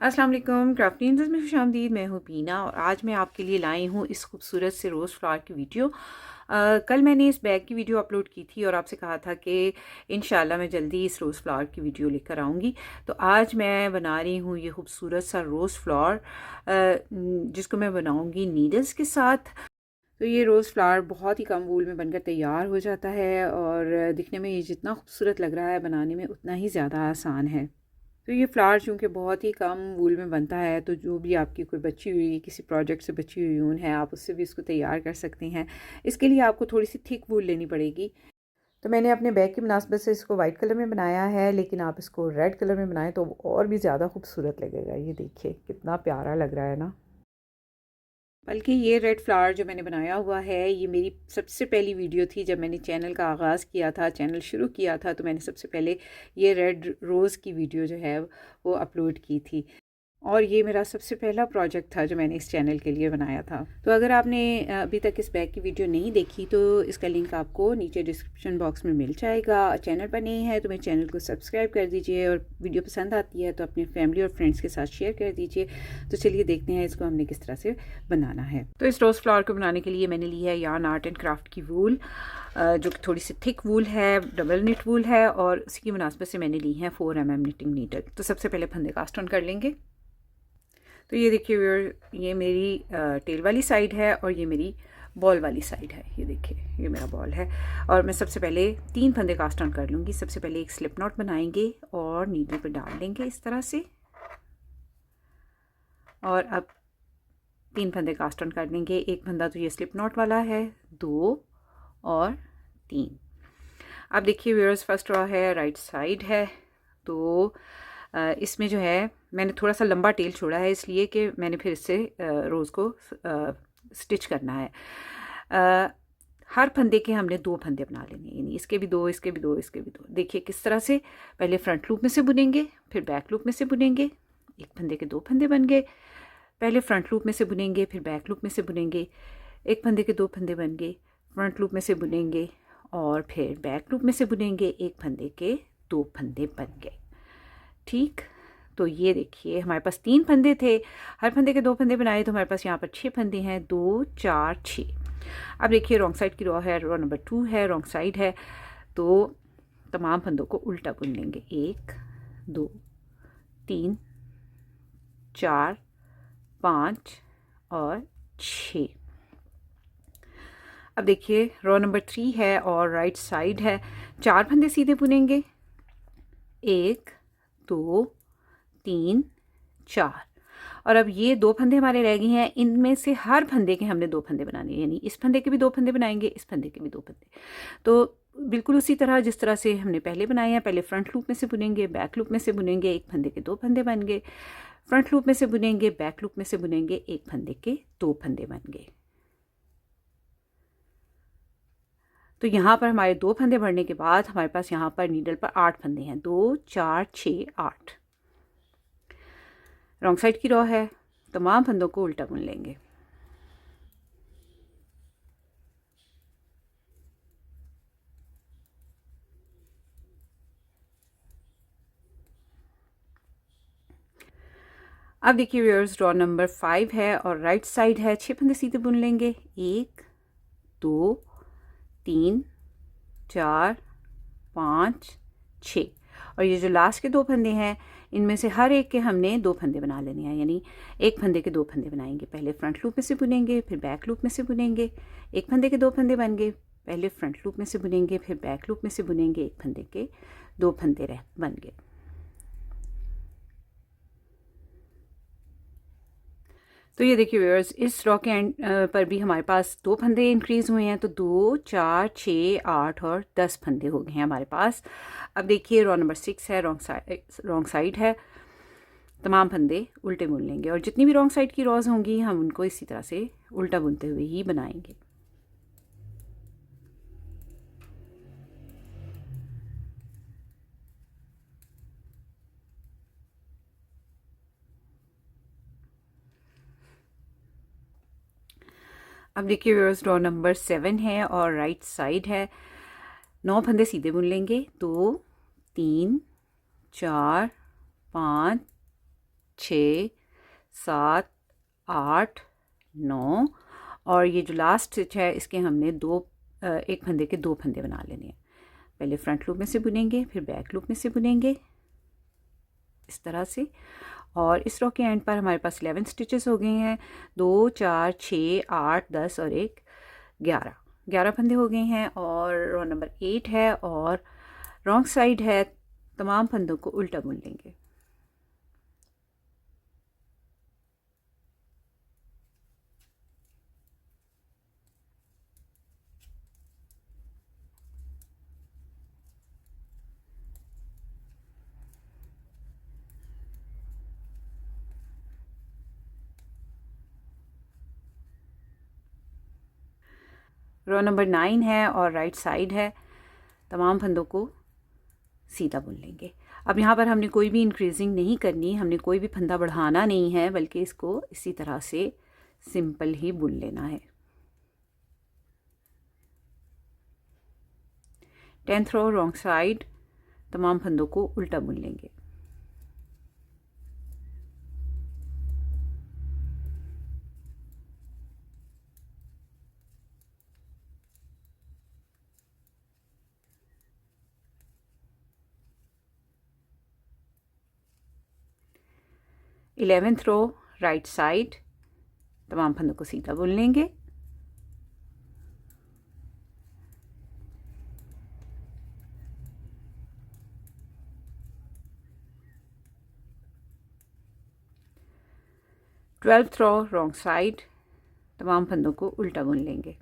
अस्सलाम वालेकुम क्राफ्टिंग में खुशामदीद। मैं हूँ पीना और आज मैं आपके लिए लाई हूँ इस खूबसूरत से रोज़ फ्लावर की वीडियो। कल मैंने इस बैग की वीडियो अपलोड की थी और आपसे कहा था कि इंशाल्लाह मैं जल्दी इस रोज़ फ्लावर की वीडियो लेकर आऊँगी। तो आज मैं बना रही हूँ ये खूबसूरत सा रोज़ फ्लावर, जिसको मैं बनाऊँगी नीडल्स के साथ। तो ये रोज़ फ्लावर बहुत ही कम वूल में बनकर तैयार हो जाता है और दिखने में ये जितना खूबसूरत लग रहा है बनाने में उतना ही ज़्यादा आसान है। तो ये फ्लावर चूँकि बहुत ही कम वूल में बनता है, तो जो भी आपकी कोई बची हुई किसी प्रोजेक्ट से बची हुई ऊन है, आप उससे भी इसको तैयार कर सकती हैं। इसके लिए आपको थोड़ी सी थिक वूल लेनी पड़ेगी। तो मैंने अपने बैग की मुनासबत से इसको वाइट कलर में बनाया है, लेकिन आप इसको रेड कलर में बनाएं तो और भी ज़्यादा खूबसूरत लगेगा। ये देखिए कितना प्यारा लग रहा है ना। बल्कि ये रेड फ्लावर जो मैंने बनाया हुआ है, ये मेरी सबसे पहली वीडियो थी जब मैंने चैनल का आगाज़ किया था, चैनल शुरू किया था। तो मैंने सबसे पहले ये रेड रोज़ की वीडियो जो है वो अपलोड की थी और ये मेरा सबसे पहला प्रोजेक्ट था जो मैंने इस चैनल के लिए बनाया था। तो अगर आपने अभी तक इस बैग की वीडियो नहीं देखी तो इसका लिंक आपको नीचे डिस्क्रिप्शन बॉक्स में मिल जाएगा। चैनल पर नहीं है तो मेरे चैनल को सब्सक्राइब कर दीजिए और वीडियो पसंद आती है तो अपनी फैमिली और फ्रेंड्स के साथ शेयर कर दीजिए। तो चलिए देखते हैं इसको हमने किस तरह से बनाना है। तो इस रोज़ फ्लावर को बनाने के लिए मैंने ली है यार्न आर्ट एंड क्राफ्ट की वूल, जो कि थोड़ी सी थिक वूल है, डबल निट वूल है, और उसी की मुनासबत से मैंने ली है 4 mm निटिंग नीडल। तो सबसे पहले फंदे कास्ट ऑन कर लेंगे। तो ये देखिए व्यूअर, ये मेरी टेल वाली साइड है और ये मेरी बॉल वाली साइड है। ये देखिए ये मेरा बॉल है और मैं सबसे पहले 3 फंदे कास्ट ऑन कर लूँगी। सबसे पहले एक स्लिप नॉट बनाएंगे और नीडल पर डाल देंगे इस तरह से, और अब 3 फंदे कास्ट ऑन कर देंगे। एक फंदा तो ये स्लिप नॉट वाला है, 2 और 3। अब देखिए व्यूअर्स, फर्स्ट रॉ है, राइट साइड है। तो इसमें जो है मैंने थोड़ा सा लंबा टेल छोड़ा है, इसलिए कि मैंने फिर इससे रोज़ को स्टिच करना है। हर फंदे के हमने 2 फंदे बना लेने, यानी इसके भी 2, इसके भी 2, इसके भी 2। देखिए किस तरह से पहले फ्रंट लूप में से बुनेंगे, फिर बैक लूप में से बुनेंगे। एक फंदे के 2 फंदे बन गए। पहले फ्रंट लूप में से बुनेंगे, फिर बैक लूप में से बुनेंगे। एक फंदे के 2 फंदे बन गए। फ्रंट लूप में से बुनेंगे और फिर बैक लूप में से बुनेंगे। एक फंदे के 2 फंदे बन गए। ठीक, तो ये देखिए हमारे पास 3 फंदे थे, हर फंदे के 2 फंदे बनाए, तो हमारे पास यहाँ पर 6 फंदे हैं, 2 4 6। अब देखिए रॉन्ग साइड की रॉ है, रॉ नंबर 2 है, रॉन्ग साइड है। तो तमाम फंदों को उल्टा बुन लेंगे। 1 2 3 4 5 और 6। अब देखिए रॉ नंबर 3 है और राइट साइड है। 4 फंदे सीधे बुनेंगे, 1 2 3 4। और अब ये 2 फंदे हमारे रह गए हैं, इनमें से हर फंदे के हमने 2 फंदे बनाने हैं, यानी इस फंदे के भी 2 फंदे बनाएंगे, इस फंदे के भी 2 फंदे। तो बिल्कुल उसी तरह जिस तरह से हमने पहले बनाए हैं, पहले फ्रंट लूप में से बुनेंगे, बैक लूप में से बुनेंगे, एक फंदे के 2 फंदे बन गए। फ्रंट लूप में से बुनेंगे, बैक लूप में से बुनेंगे, एक फंदे के 2 फंदे बन गए। तो यहाँ पर हमारे 2 फंदे भरने के बाद हमारे पास यहाँ पर नीडल पर 8 फंदे हैं, 2 4 6 8। रॉन्ग साइड की रॉ है, तमाम फंदों को उल्टा बुन लेंगे। अब देखिए व्यूअर्स, रॉ नंबर 5 है और राइट साइड है। 6 फंदे सीधे बुन लेंगे, 1 2 3 4 5 6। और ये जो लास्ट के 2 फंदे हैं, इनमें से हर एक के हमने 2 फंदे बना लेने हैं, यानी एक फंदे के 2 फंदे बनाएंगे। पहले फ्रंट लूप में से बुनेंगे, फिर बैक लूप में से बुनेंगे। एक फंदे के 2 फंदे बन गए। पहले फ्रंट लूप में से बुनेंगे, फिर बैक लूप में से बुनेंगे, एक फंदे के 2 फंदे बन गए। तो ये देखिए व्यूअर्स, इस रॉ के एंड पर भी हमारे पास 2 फंदे इंक्रीज़ हुए हैं, तो 2 4 6 8 और 10 फंदे हो गए हैं हमारे पास। अब देखिए रॉ नंबर 6 है, रॉन्ग साइड है। तमाम फंदे उल्टे बुन लेंगे और जितनी भी रॉन्ग साइड की रॉज होंगी हम उनको इसी तरह से उल्टा बुनते हुए ही बनाएंगे। अब देखिए व्यूअर्स, रॉ नंबर 7 है और राइट साइड है। 9 फंदे सीधे बुन लेंगे, 2 3 4 5 6 7 8 9 और ये जो लास्ट स्टिच है इसके हमने एक फंदे के 2 फंदे बना लेने हैं। पहले फ्रंट लूप में से बुनेंगे, फिर बैक लूप में से बुनेंगे इस तरह से। और इस रो के एंड पर हमारे पास 11 स्टिचेस हो गए हैं। 2 4 6 8 10 और एक 11 फंदे हो गए हैं। और रो नंबर 8 है और रॉन्ग साइड है, तमाम फंदों को उल्टा बुन लेंगे। रो नंबर 9 है और राइट साइड है, तमाम फंदों को सीधा बुन लेंगे। अब यहाँ पर हमने कोई भी इंक्रीजिंग नहीं करनी, हमने कोई भी फंदा बढ़ाना नहीं है, बल्कि इसको इसी तरह से सिंपल ही बुन लेना है। 10th रो रॉन्ग साइड, तमाम फंदों को उल्टा बुन लेंगे। इलेवेंथ रो राइट साइड, तमाम फंदों को सीधा बुन लेंगे। ट्वेल्थ रो रॉन्ग साइड, तमाम फंदों को उल्टा बुन लेंगे।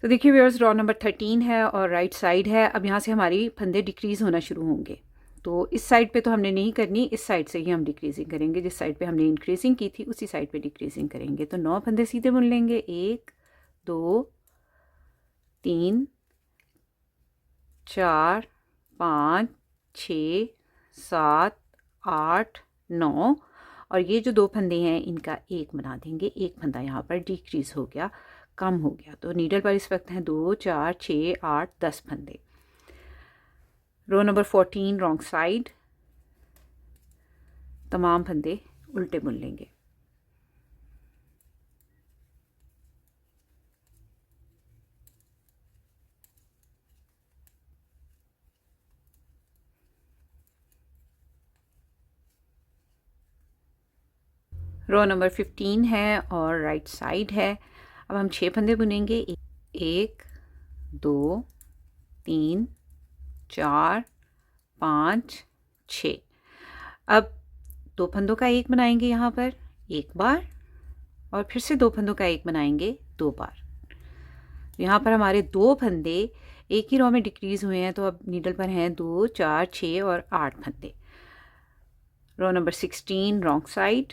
तो देखिए व्यूअर्स, रो नंबर 13 है और राइट साइड है। अब यहाँ से हमारी फंदे डिक्रीज़ होना शुरू होंगे। तो इस साइड पे तो हमने नहीं करनी, इस साइड से ही हम डिक्रीजिंग करेंगे। जिस साइड पे हमने इंक्रीजिंग की थी उसी साइड पे डिक्रीजिंग करेंगे। तो 9 फंदे सीधे बुन लेंगे। 1 2 3 4 5 6 7 8 9 और ये जो 2 फंदे हैं इनका एक बना देंगे। एक फंदा यहाँ पर डिक्रीज़ हो गया, कम हो गया। तो नीडल पर इस वक्त हैं 2 4 6 8 10 फंदे। रो नंबर 14 रॉन्ग साइड, तमाम फंदे उल्टे बुन लेंगे। रो नंबर 15 है और राइट साइड है। अब हम 6 फंदे बुनेंगे। 1 2 3 4 5 6। अब 2 फंदों का एक बनाएंगे यहाँ पर एक बार, और फिर से 2 फंदों का एक बनाएंगे 2 बार। यहाँ पर हमारे 2 फंदे एक ही रो में डिक्रीज़ हुए हैं। तो अब नीडल पर हैं 2 4 6 और 8 फंदे। रो नंबर 16 रॉन्ग साइड,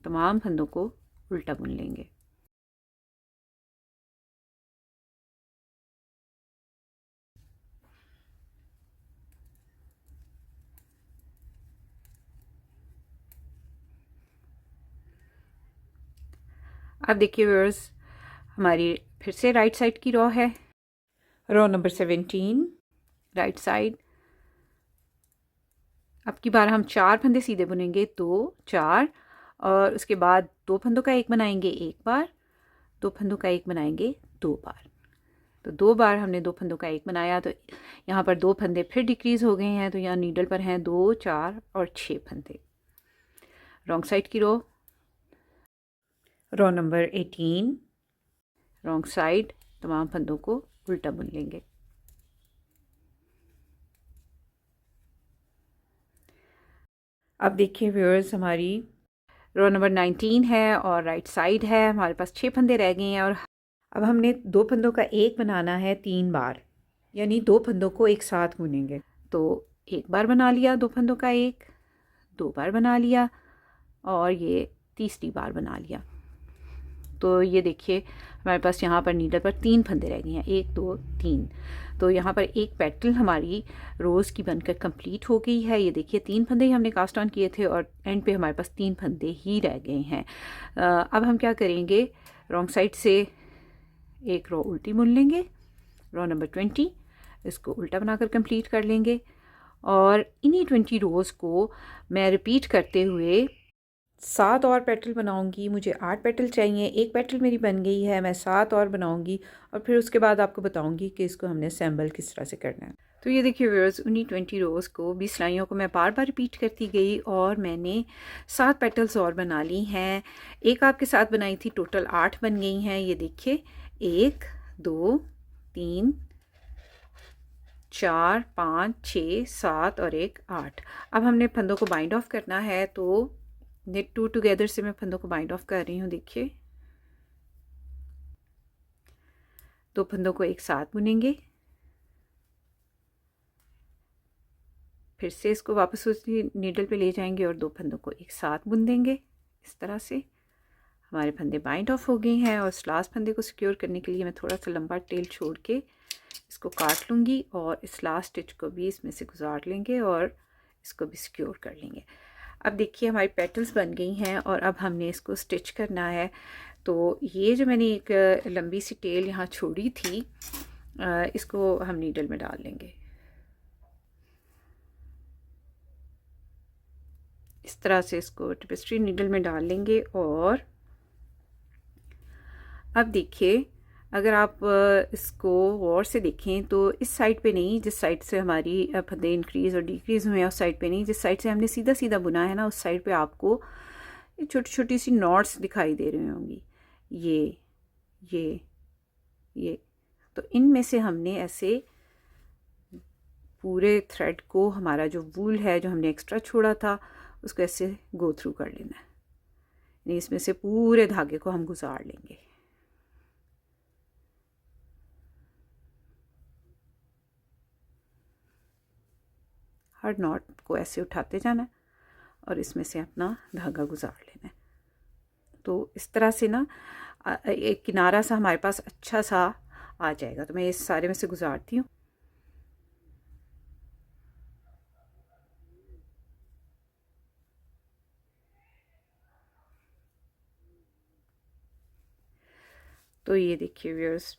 तमाम फंदों को उल्टा बुन लेंगे। अब देखिए व्यूअर्स, हमारी फिर से राइट साइड की रो है। Row number 17 right side. अब की बार हम 4 फंदे सीधे बुनेंगे, 2 4, और उसके बाद 2 फंदों का एक बनाएंगे एक बार, 2 फंदों का एक बनाएंगे 2 बार। तो 2 बार हमने 2 फंदों का एक बनाया। तो यहाँ पर 2 फंदे फिर डिक्रीज़ हो गए हैं। तो यहाँ नीडल पर हैं 2 4 और 6 फंदे। रॉन्ग साइड की रो नंबर 18 रॉन्ग साइड, तमाम फंदों को उल्टा बुन लेंगे। अब देखिए व्यूअर्स, हमारी रो नंबर 19 है और राइट साइड है। हमारे पास 6 फंदे रह गए हैं और अब हमने 2 फंदों का एक बनाना है 3 बार, यानी 2 फंदों को एक साथ बुनेंगे। तो एक बार बना लिया 2 फंदों का एक, 2 बार बना लिया और ये तीसरी बार बना लिया। तो ये देखिए हमारे पास यहाँ पर नीडल पर 3 फंदे रह गए हैं, 1 2 3। तो यहाँ पर एक पेटल हमारी रोज़ की बनकर कंप्लीट हो गई है। ये देखिए 3 फंदे ही हमने कास्ट ऑन किए थे और एंड पे हमारे पास 3 फंदे ही रह गए हैं। अब हम क्या करेंगे, रॉन्ग साइड से एक रो उल्टी बुन लेंगे, रो नंबर 20, इसको उल्टा बनाकर कंप्लीट कर लेंगे। और इन्हीं 20 रोज़ को मैं रिपीट करते हुए 7 और पेटल बनाऊंगी। मुझे 8 पेटल चाहिए, एक पेटल मेरी बन गई है, मैं 7 और बनाऊंगी और फिर उसके बाद आपको बताऊंगी कि इसको हमने असेंबल किस तरह से करना है। तो ये देखिए व्यूअर्स, उन्हीं 20 रोज़ को 20 सिलाइयों को मैं बार बार रिपीट करती गई और मैंने 7 पेटल्स और बना ली हैं। एक आपके साथ बनाई थी, टोटल 8 बन गई हैं। ये देखिए 1 2 3 4 5 6 7 और एक 8। अब हमने फंदों को बाइंड ऑफ करना है, तो नेट 2 टुगेदर से मैं फंदों को बाइंड ऑफ कर रही हूँ। देखिए 2 फंदों को एक साथ बुनेंगे, फिर से इसको वापस उसी नीडल पे ले जाएंगे और 2 फंदों को एक साथ बुन देंगे। इस तरह से हमारे फंदे बाइंड ऑफ हो गए हैं। और इस लास्ट फंदे को सिक्योर करने के लिए मैं थोड़ा सा लंबा टेल छोड़ के इसको काट लूँगी और इस लास्ट स्टिच को भी इसमें से गुजार लेंगे और इसको भी सिक्योर कर लेंगे। अब देखिए हमारी पेटल्स बन गई हैं और अब हमने इसको स्टिच करना है। तो ये जो मैंने एक लंबी सी टेल यहाँ छोड़ी थी, इसको हम नीडल में डाल लेंगे। इस तरह से इसको टेपेस्ट्री नीडल में डाल लेंगे। और अब देखिए, अगर आप इसको गौर से देखें तो इस साइड पे नहीं, जिस साइड से हमारी फंदे इंक्रीज़ और डिक्रीज़ हुए हैं उस साइड पे नहीं, जिस साइड से हमने सीधा सीधा बुना है ना, उस साइड पे आपको ये छोटी छोटी सी नॉट्स दिखाई दे रही होंगी। ये ये तो इनमें से हमने ऐसे पूरे थ्रेड को, हमारा जो वूल है जो हमने एक्स्ट्रा छोड़ा था, उसको ऐसे गो थ्रू कर लेना है। यानी इसमें से पूरे धागे को हम गुजार लेंगे। हर नॉट को ऐसे उठाते जाना है और इसमें से अपना धागा गुजार लेना है। तो इस तरह से ना एक किनारा सा हमारे पास अच्छा सा आ जाएगा। तो मैं इस सारे में से गुजारती हूँ। तो ये देखिए व्यूअर्स,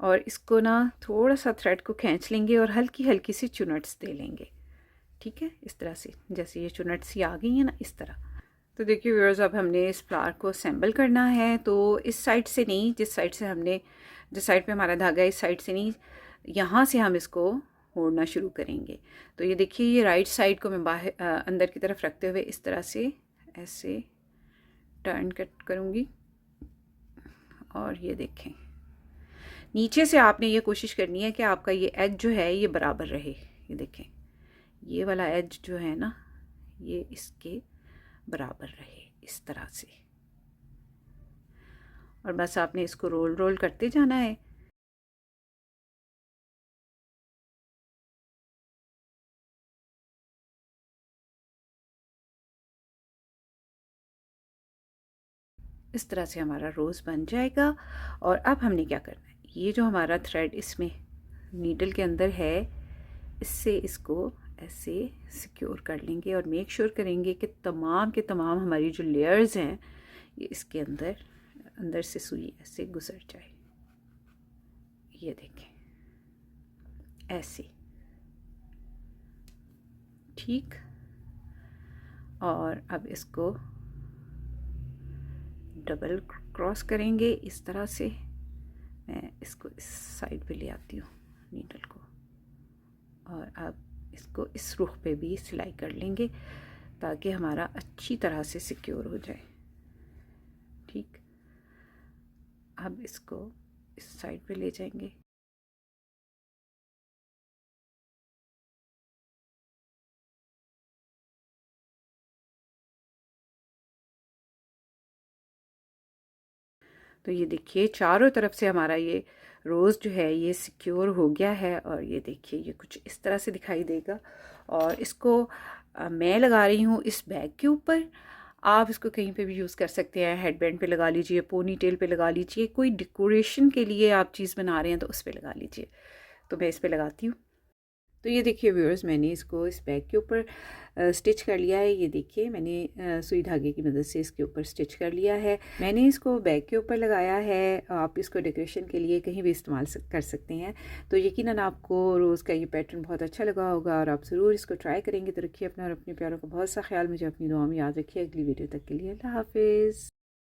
और इसको ना थोड़ा सा थ्रेड को खींच लेंगे और हल्की हल्की सी चुनट्स दे लेंगे। ठीक है, इस तरह से, जैसे ये चुनट्स ही आ गई है ना, इस तरह। तो देखिए व्यूअर्स, अब हमने इस फ्लावर को असेंबल करना है। तो इस साइड से नहीं, जिस साइड से हमने, जिस साइड पे हमारा धागा है, इस साइड से नहीं, यहाँ से हम इसको मोड़ना शुरू करेंगे। तो ये देखिए, ये राइट साइड को मैं बाहर अंदर की तरफ रखते हुए इस तरह से ऐसे टर्न कट करूँगी। और ये देखें, नीचे से आपने ये कोशिश करनी है कि आपका ये एज जो है ये बराबर रहे। ये देखें, ये वाला एज जो है ना, ये इसके बराबर रहे, इस तरह से। और बस आपने इसको रोल रोल करते जाना है। इस तरह से हमारा रोज़ बन जाएगा। और अब हमने क्या करना है, ये जो हमारा थ्रेड इसमें नीडल के अंदर है, इससे इसको ऐसे सिक्योर कर लेंगे और मेक श्योर करेंगे कि तमाम के तमाम हमारी जो लेयर्स हैं ये इसके अंदर से सुई ऐसे गुजर जाए। ये देखें, ऐसे, ठीक। और अब इसको डबल क्रॉस करेंगे इस तरह से। मैं इसको इस साइड पे ले आती हूँ नीडल को, और अब इसको इस रुख पे भी सिलाई कर लेंगे ताकि हमारा अच्छी तरह से सिक्योर हो जाए। ठीक, अब इसको इस साइड पे ले जाएंगे। तो ये देखिए, चारों तरफ से हमारा ये रोज़ जो है ये सिक्योर हो गया है। और ये देखिए, ये कुछ इस तरह से दिखाई देगा। और इसको मैं लगा रही हूँ इस बैग के ऊपर। आप इसको कहीं पे भी यूज़ कर सकते हैं, हेडबैंड पे लगा लीजिए, पोनी टेल पे लगा लीजिए, कोई डेकोरेशन के लिए आप चीज़ बना रहे हैं तो उस पे लगा लीजिए। तो मैं इस पे लगाती हूँ। तो ये देखिए व्यूअर्स, मैंने इसको इस बैग के ऊपर स्टिच कर लिया है। ये देखिए मैंने सुई धागे की मदद से इसके ऊपर स्टिच कर लिया है। मैंने इसको बैग के ऊपर लगाया है। आप इसको डेकोरेशन के लिए कहीं भी इस्तेमाल कर सकते हैं। तो यकीनन आपको रोज़ का ये पैटर्न बहुत अच्छा लगा होगा और आप ज़रूर इसको ट्राई करेंगे। तो रखिए अपना और अपने प्यारों का बहुत सा ख्याल। मुझे अपनी दुआ में याद रखिए। अगली वीडियो तक के लिए अल्लाह हाफिज़।